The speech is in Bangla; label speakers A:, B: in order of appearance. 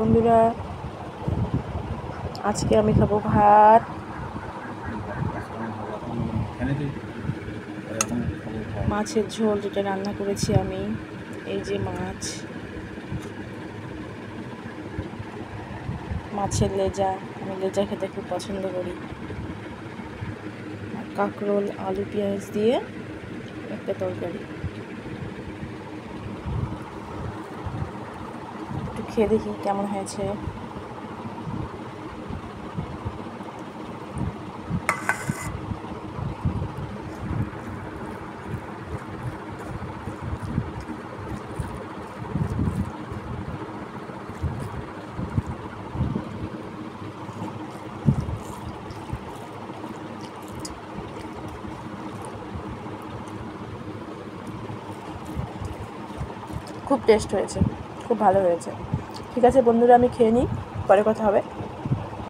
A: বন্ধুরা, আজকে আমি খাবো ভাত, মাছের ঝোল যেটা রান্না করেছি আমি। এই যে মাছের লেজা, আমি লেজা খেতে খুব পছন্দ করি। আর কাঁকরোল আলু পেঁয়াজ দিয়ে একটা তরকারি। একটু খেয়ে দেখি কেমন হয়েছে। খুব টেস্ট হয়েছে, খুব ভালো হয়েছে। ঠিক আছে বন্ধুরা, আমি খেয়ে নিই, পরে কথা হবে।